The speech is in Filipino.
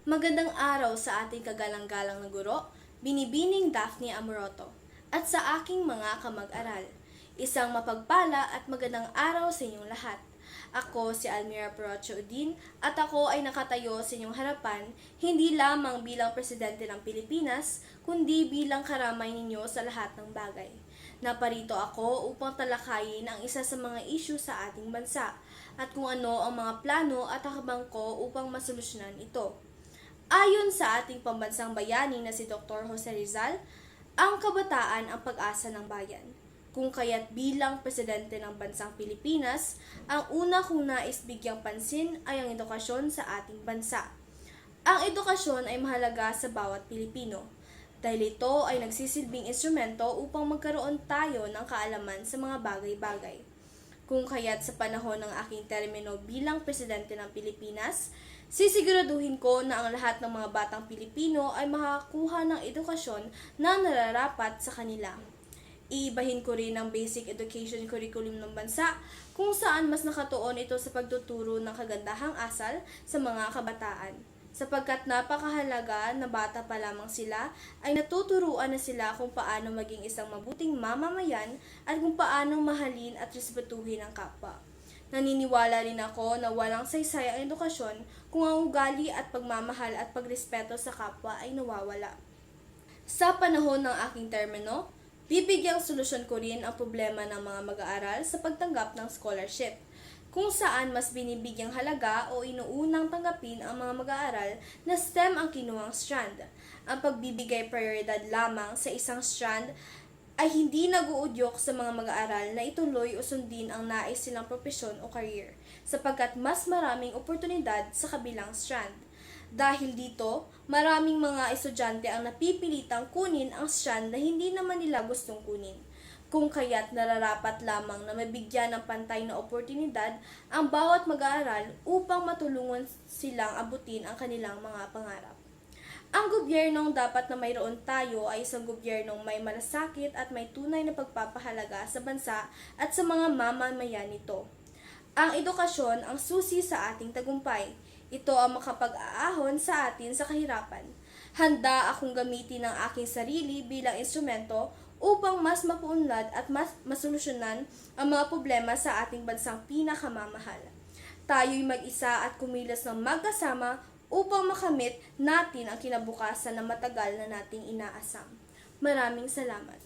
Magandang araw sa ating kagalang-galang na guro, Binibining Daphne Amoroto, at sa aking mga kamag-aral. Isang mapagpala at magandang araw sa inyong lahat. Ako si Almira Porocho Udin at ako ay nakatayo sa inyong harapan hindi lamang bilang Presidente ng Pilipinas, kundi bilang karamay ninyo sa lahat ng bagay. Naparito ako upang talakayin ang isa sa mga issue sa ating bansa at kung ano ang mga plano at hakbang ko upang masolusyonan ito. Ayon sa ating pambansang bayani na si Dr. Jose Rizal, ang kabataan ang pag-asa ng bayan. Kung kaya't bilang presidente ng bansang Pilipinas, ang una kong nais bigyang pansin ay ang edukasyon sa ating bansa. Ang edukasyon ay mahalaga sa bawat Pilipino dahil ito ay nagsisilbing instrumento upang magkaroon tayo ng kaalaman sa mga bagay-bagay. Kung kaya't sa panahon ng aking termino bilang presidente ng Pilipinas, sisiguraduhin ko na ang lahat ng mga batang Pilipino ay makakuha ng edukasyon na nararapat sa kanila. Iibahin ko rin ang basic education curriculum ng bansa kung saan mas nakatuon ito sa pagtuturo ng kagandahang asal sa mga kabataan. Sapagkat napakahalaga na bata pa lamang sila ay natuturuan na sila kung paano maging isang mabuting mamamayan at kung paano mahalin at respetuhin ang kapwa. Naniniwala rin ako na walang saysay ang edukasyon kung ang ugali at pagmamahal at pagrespeto sa kapwa ay nawawala. Sa panahon ng aking termino, bibigyang solusyon ko rin ang problema ng mga mag-aaral sa pagtanggap ng scholarship, kung saan mas binibigyang halaga o inuunang tanggapin ang mga mag-aaral na STEM ang kinuhang strand. Ang pagbibigay prioridad lamang sa isang strand ay hindi nag-uudyok sa mga mag-aaral na ituloy o sundin ang nais silang propesyon o career, sapagkat mas maraming oportunidad sa kabilang strand. Dahil dito, maraming mga estudyante ang napipilitang kunin ang strand na hindi naman nila gustong kunin. Kung kaya't nararapat lamang na mabigyan ng pantay na oportunidad ang bawat mag-aaral upang matulungan silang abutin ang kanilang mga pangarap. Ang gobyernong dapat na mayroon tayo ay isang gobyernong may malasakit at may tunay na pagpapahalaga sa bansa at sa mga mamamayan nito. Ang edukasyon ang susi sa ating tagumpay. Ito ang makapag-aahon sa atin sa kahirapan. Handa akong gamitin ang aking sarili bilang instrumento upang mas mapunlad at mas masolusyonan ang mga problema sa ating bansang pinakamamahal. Tayo'y mag-isa at kumilos ng magkasama upang makamit natin ang kinabukasan na matagal na nating inaasam. Maraming salamat.